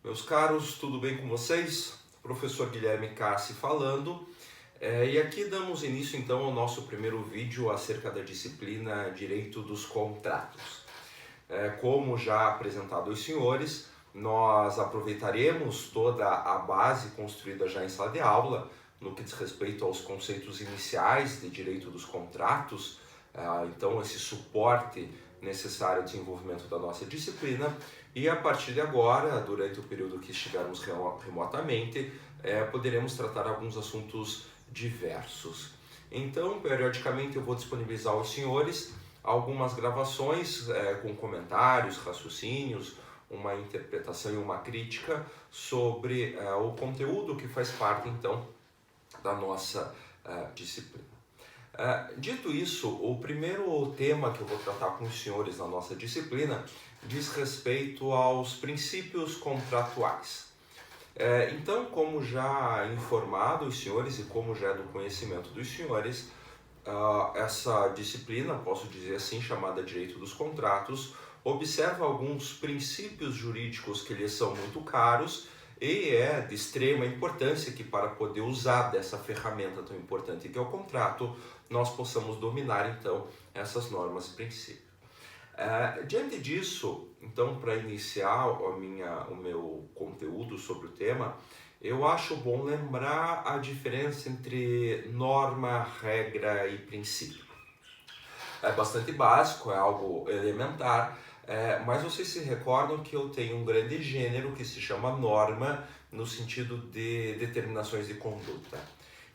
Meus caros, tudo bem com vocês? Professor Guilherme Cassi falando. E aqui damos início então ao nosso primeiro vídeo acerca da disciplina Direito dos Contratos. Como já apresentado aos senhores, nós aproveitaremos toda a base construída já em sala de aula, no que diz respeito aos conceitos iniciais de direito dos contratos, então esse suporte necessário ao desenvolvimento da nossa disciplina, e a partir de agora, durante o período que estivermos remotamente, poderemos tratar alguns assuntos diversos. Então, periodicamente eu vou disponibilizar aos senhores algumas gravações com comentários, raciocínios, uma interpretação e uma crítica sobre o conteúdo que faz parte então da nossa disciplina. Dito isso, o primeiro tema que eu vou tratar com os senhores na nossa disciplina diz respeito aos princípios contratuais. Então, como já informado os senhores e como já é do conhecimento dos senhores, essa disciplina, posso dizer assim, chamada Direito dos Contratos, observa alguns princípios jurídicos que lhes são muito caros e é de extrema importância que, para poder usar dessa ferramenta tão importante que é o contrato, nós possamos dominar então essas normas e princípios. Diante disso, então, para iniciar o meu conteúdo sobre o tema, eu acho bom lembrar a diferença entre norma, regra e princípio. É bastante básico, é algo elementar, mas vocês se recordam que eu tenho um grande gênero que se chama norma, no sentido de determinações de conduta.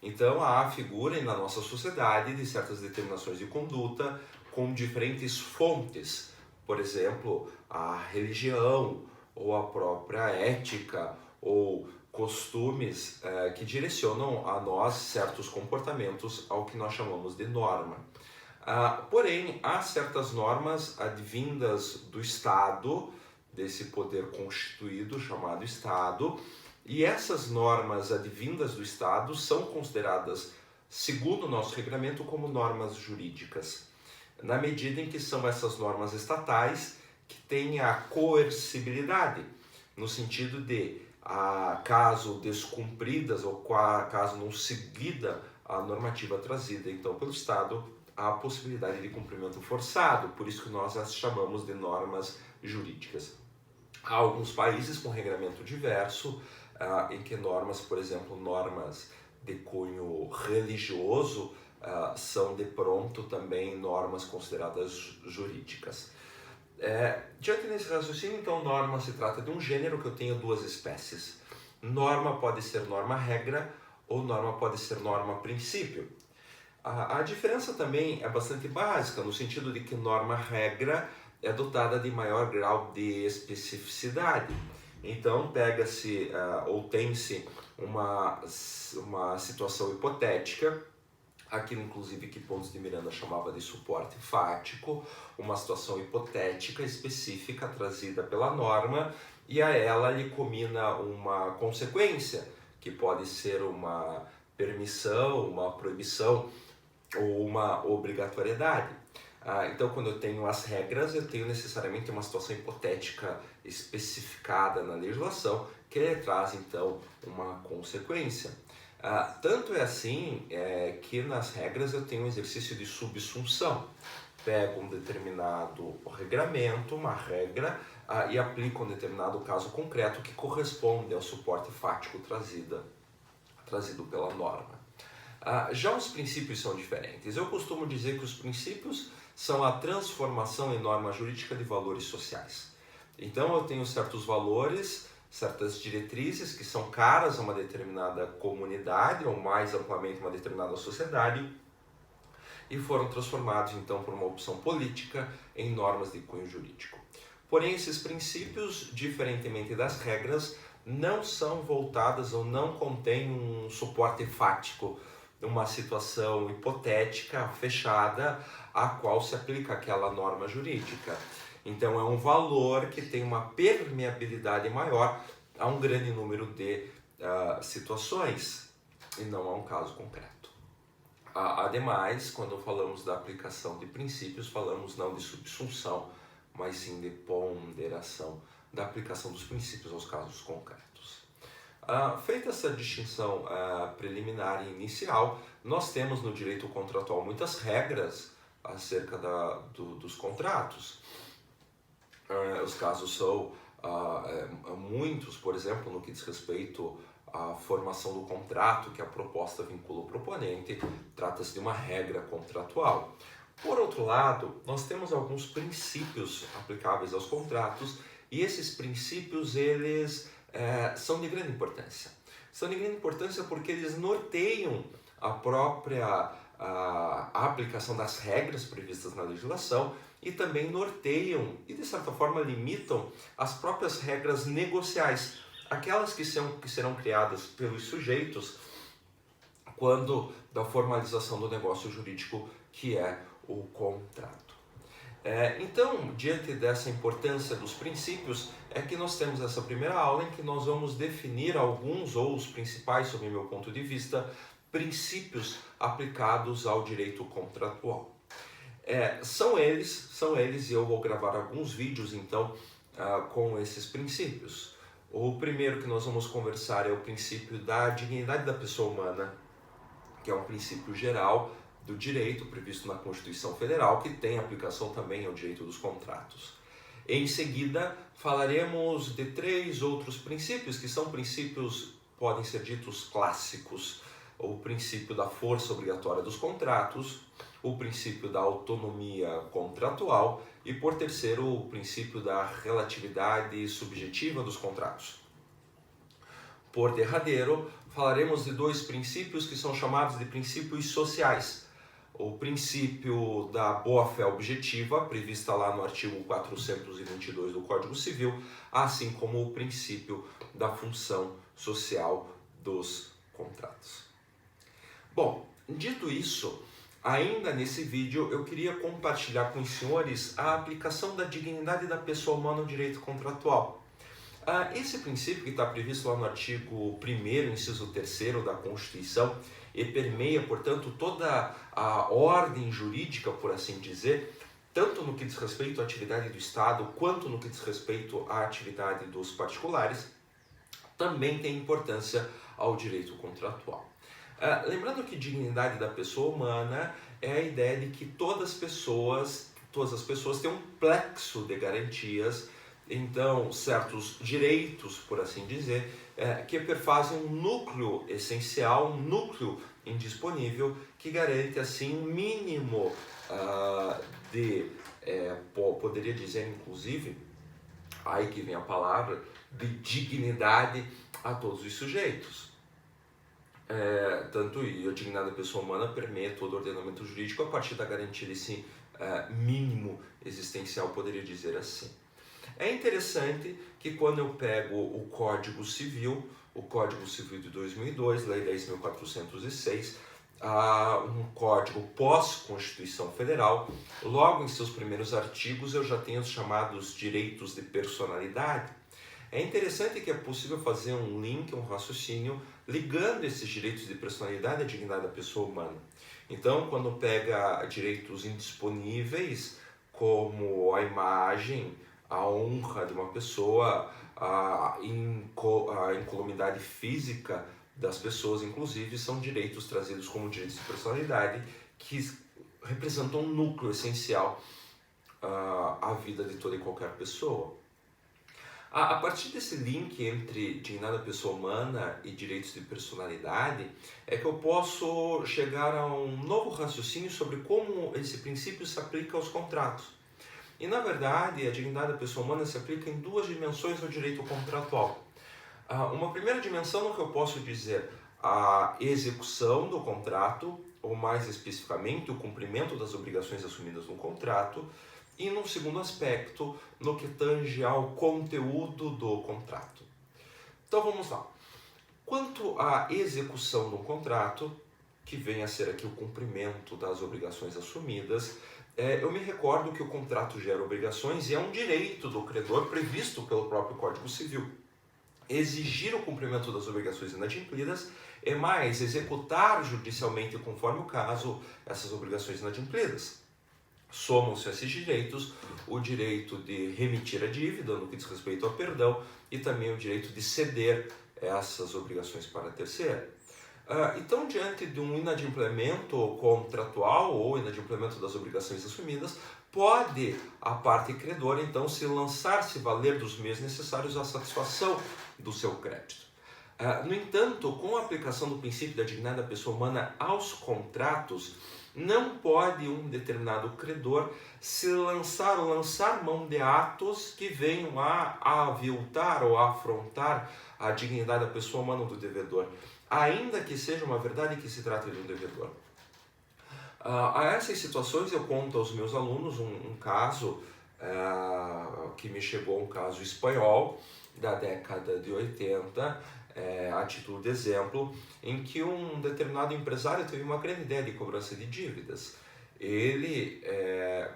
Então há a figura na nossa sociedade de certas determinações de conduta com diferentes fontes, por exemplo, a religião, ou a própria ética, ou costumes que direcionam a nós certos comportamentos ao que nós chamamos de norma. Porém, há certas normas advindas do Estado, desse poder constituído chamado Estado, e essas normas advindas do Estado são consideradas, segundo o nosso regramento, como normas jurídicas, na medida em que são essas normas estatais que têm a coercibilidade, no sentido de, caso descumpridas ou caso não seguida a normativa trazida então pelo Estado, há a possibilidade de cumprimento forçado, por isso que nós as chamamos de normas jurídicas. Há alguns países com regramento diverso, em que normas, por exemplo, normas de cunho religioso, são de pronto também normas consideradas jurídicas. Diante desse raciocínio, então, norma se trata de um gênero que eu tenho duas espécies. Norma pode ser norma-regra ou norma pode ser norma-princípio. A diferença também é bastante básica, no sentido de que norma-regra é dotada de maior grau de especificidade. Então, pega-se ou tem-se uma situação hipotética, aquilo inclusive que Pontes de Miranda chamava de suporte fático, uma situação hipotética específica trazida pela norma, e a ela lhe comina uma consequência, que pode ser uma permissão, uma proibição ou uma obrigatoriedade. Então, quando eu tenho as regras, eu tenho necessariamente uma situação hipotética especificada na legislação que traz, então, uma consequência. Tanto é assim que nas regras eu tenho um exercício de subsunção. Pego um determinado regramento, uma regra, e aplico um determinado caso concreto que corresponde ao suporte fático trazido pela norma. Já os princípios são diferentes. Eu costumo dizer que os princípios são a transformação em norma jurídica de valores sociais. Então eu tenho certos valores, certas diretrizes que são caras a uma determinada comunidade ou mais amplamente uma determinada sociedade e foram transformados então por uma opção política em normas de cunho jurídico. Porém, esses princípios, diferentemente das regras, não são voltadas ou não contêm um suporte fático, uma situação hipotética, fechada, a qual se aplica aquela norma jurídica. Então é um valor que tem uma permeabilidade maior a um grande número de situações e não a um caso concreto. Ademais, quando falamos da aplicação de princípios, falamos não de subsunção, mas sim de ponderação da aplicação dos princípios aos casos concretos. Feita essa distinção preliminar e inicial, nós temos no direito contratual muitas regras acerca dos contratos. Os casos são muitos, por exemplo, no que diz respeito à formação do contrato, que a proposta vincula o proponente, trata-se de uma regra contratual. Por outro lado, nós temos alguns princípios aplicáveis aos contratos, e esses princípios eles são de grande importância. São de grande importância porque eles norteiam a própria aplicação das regras previstas na legislação e também norteiam e, de certa forma, limitam as próprias regras negociais, aquelas que serão criadas pelos sujeitos quando da formalização do negócio jurídico, que é o contrato. Então, diante dessa importância dos princípios, é que nós temos essa primeira aula em que nós vamos definir alguns, ou os principais, sob o meu ponto de vista, princípios aplicados ao direito contratual. São eles, e eu vou gravar alguns vídeos, então, com esses princípios. O primeiro que nós vamos conversar é o princípio da dignidade da pessoa humana, que é um princípio geral do direito previsto na Constituição Federal, que tem aplicação também ao direito dos contratos. Em seguida, falaremos de 3 outros princípios, que são princípios, podem ser ditos clássicos: o princípio da força obrigatória dos contratos, o princípio da autonomia contratual e, por terceiro, o princípio da relatividade subjetiva dos contratos. Por derradeiro, falaremos de 2 princípios que são chamados de princípios sociais. O princípio da boa-fé objetiva, prevista lá no artigo 422 do Código Civil, assim como o princípio da função social dos contratos. Bom, dito isso, ainda nesse vídeo eu queria compartilhar com os senhores a aplicação da dignidade da pessoa humana no direito contratual. Esse princípio, que está previsto lá no artigo 1º, inciso 3º da Constituição, e permeia, portanto, toda a ordem jurídica, por assim dizer, tanto no que diz respeito à atividade do Estado, quanto no que diz respeito à atividade dos particulares, também tem importância ao direito contratual. Lembrando que dignidade da pessoa humana é a ideia de que todas as pessoas têm um plexo de garantias, então certos direitos, por assim dizer, que perfazem um núcleo essencial, um núcleo indisponível, que garante assim um mínimo poderia dizer inclusive, aí que vem a palavra, de dignidade a todos os sujeitos. Tanto a dignidade da pessoa humana permeia todo o ordenamento jurídico a partir da garantia desse mínimo existencial, poderia dizer assim. É interessante que quando eu pego o Código Civil de 2002, Lei 10.406, um código pós-Constituição Federal, logo em seus primeiros artigos eu já tenho os chamados direitos de personalidade. É interessante que é possível fazer um link, um raciocínio, ligando esses direitos de personalidade à dignidade da pessoa humana. Então, quando pega direitos indisponíveis, como a imagem, a honra de uma pessoa, a incolumidade física das pessoas, inclusive, são direitos trazidos como direitos de personalidade que representam um núcleo essencial à vida de toda e qualquer pessoa. A partir desse link entre dignidade da pessoa humana e direitos de personalidade, é que eu posso chegar a um novo raciocínio sobre como esse princípio se aplica aos contratos. E, na verdade, a dignidade da pessoa humana se aplica em 2 dimensões no direito contratual. Uma primeira dimensão no que eu posso dizer a execução do contrato, ou mais especificamente o cumprimento das obrigações assumidas no contrato, e num segundo aspecto, no que tange ao conteúdo do contrato. Então vamos lá. Quanto à execução do contrato, que vem a ser aqui o cumprimento das obrigações assumidas, eu me recordo que o contrato gera obrigações e é um direito do credor previsto pelo próprio Código Civil. Exigir o cumprimento das obrigações inadimplidas é mais executar judicialmente, conforme o caso, essas obrigações inadimplidas. Somam-se a esses direitos o direito de remitir a dívida, no que diz respeito ao perdão, e também o direito de ceder essas obrigações para terceiro. Então, diante de um inadimplemento contratual ou inadimplemento das obrigações assumidas, pode a parte credora, então, se lançar-se valer dos meios necessários à satisfação do seu crédito. No entanto, com a aplicação do princípio da dignidade da pessoa humana aos contratos, não pode um determinado credor se lançar ou lançar mão de atos que venham a aviltar ou a afrontar a dignidade da pessoa humana ou do devedor, ainda que seja uma verdade que se trate de um devedor. A essas situações eu conto aos meus alunos um caso que me chegou, um caso espanhol da década de 80, a título de exemplo, em que um determinado empresário teve uma grande ideia de cobrança de dívidas. Ele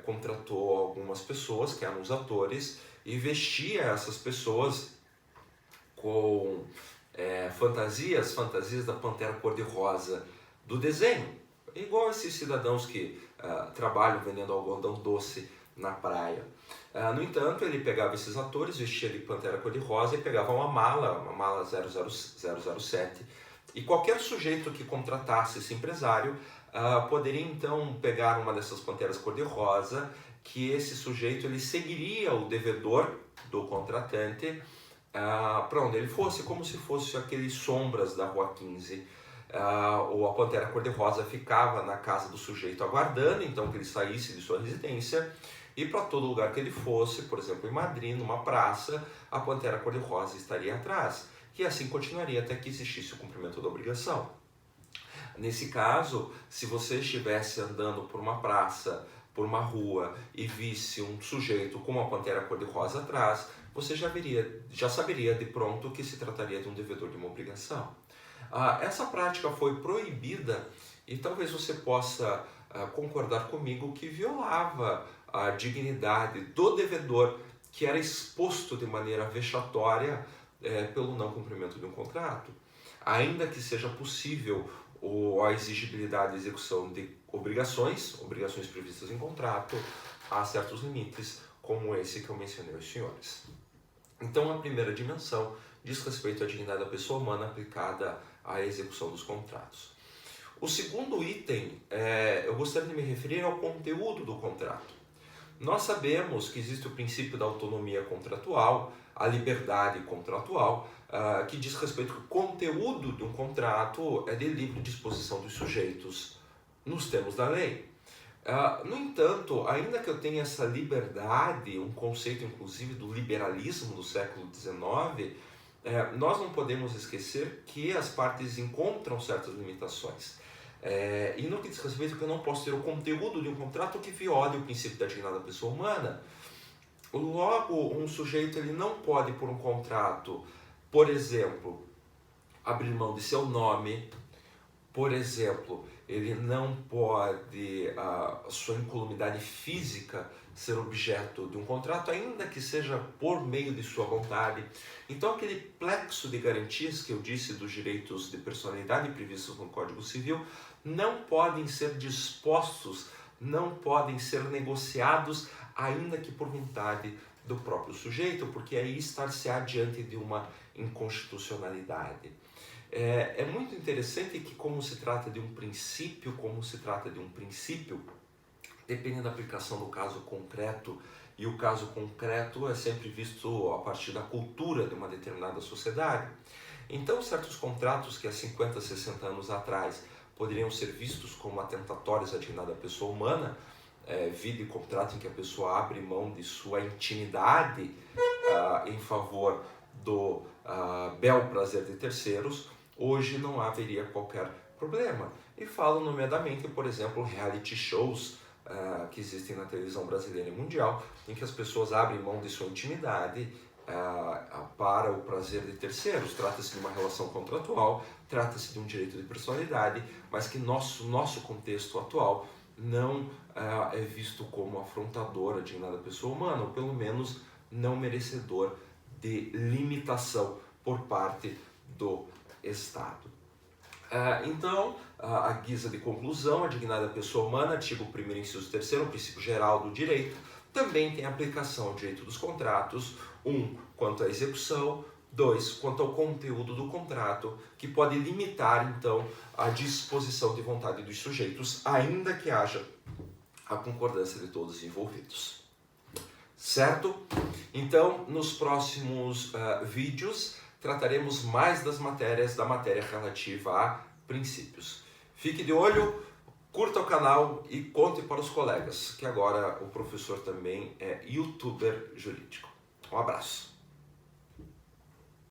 contratou algumas pessoas, que eram os atores, e vestia essas pessoas com fantasias da Pantera Cor-de-Rosa do desenho, igual esses cidadãos que trabalham vendendo algodão doce na praia. No entanto, ele pegava esses atores, vestia de Pantera Cor-de-Rosa e pegava uma mala 007, e qualquer sujeito que contratasse esse empresário poderia então pegar uma dessas Panteras Cor-de-Rosa, que esse sujeito ele seguiria o devedor do contratante para onde ele fosse, como se fosse aqueles sombras da Rua 15. Ou a Pantera Cor-de-Rosa ficava na casa do sujeito aguardando então que ele saísse de sua residência, e para todo lugar que ele fosse, por exemplo em Madrid, numa praça, a Pantera Cor-de-Rosa estaria atrás, e assim continuaria até que existisse o cumprimento da obrigação. Nesse caso, se você estivesse andando por uma praça, por uma rua, e visse um sujeito com uma Pantera Cor-de-Rosa atrás, você já saberia de pronto que se trataria de um devedor de uma obrigação. Essa prática foi proibida, e talvez você possa concordar comigo que violava a dignidade do devedor, que era exposto de maneira vexatória pelo não cumprimento de um contrato. Ainda que seja possível a exigibilidade e execução de obrigações previstas em contrato, há certos limites, como esse que eu mencionei aos senhores. Então, a primeira dimensão diz respeito à dignidade da pessoa humana aplicada à execução dos contratos. O segundo item, eu gostaria de me referir ao conteúdo do contrato. Nós sabemos que existe o princípio da autonomia contratual, a liberdade contratual, que diz respeito que o conteúdo de um contrato é de livre disposição dos sujeitos nos termos da lei. No entanto, ainda que eu tenha essa liberdade, um conceito inclusive do liberalismo do século XIX, nós não podemos esquecer que as partes encontram certas limitações. E no que diz respeito que eu não posso ter o conteúdo de um contrato que viole o princípio da dignidade da pessoa humana. Logo, um sujeito ele não pode, por um contrato, por exemplo, abrir mão de seu nome. Por exemplo, ele não pode, sua incolumidade física, ser objeto de um contrato, ainda que seja por meio de sua vontade. Então, aquele plexo de garantias que eu disse dos direitos de personalidade previstos no Código Civil não podem ser dispostos, não podem ser negociados, ainda que por vontade do próprio sujeito, porque aí estar-se-á diante de uma inconstitucionalidade. É muito interessante que, como se trata de um princípio, depende da aplicação do caso concreto, e o caso concreto é sempre visto a partir da cultura de uma determinada sociedade. Então, certos contratos que há 50, 60 anos atrás poderiam ser vistos como atentatórios à dignidade da pessoa humana, vide contrato em que a pessoa abre mão de sua intimidade em favor do bel prazer de terceiros, hoje não haveria qualquer problema. E falo nomeadamente, por exemplo, reality shows que existem na televisão brasileira e mundial, em que as pessoas abrem mão de sua intimidade para o prazer de terceiros. Trata-se de uma relação contratual, trata-se de um direito de personalidade, mas que nosso contexto atual não é visto como afrontador à dignidade da pessoa humana, ou pelo menos não merecedor de limitação por parte do Estado. Então, a guisa de conclusão, a dignidade da pessoa humana, artigo 1º, inciso 3º, princípio geral do direito, também tem aplicação ao direito dos contratos, 1, quanto à execução, 2, quanto ao conteúdo do contrato, que pode limitar, então, a disposição de vontade dos sujeitos, ainda que haja a concordância de todos os envolvidos. Certo? Então, nos próximos vídeos, trataremos mais da matéria relativa a princípios. Fique de olho, curta o canal e conte para os colegas, que agora o professor também é youtuber jurídico. Um abraço.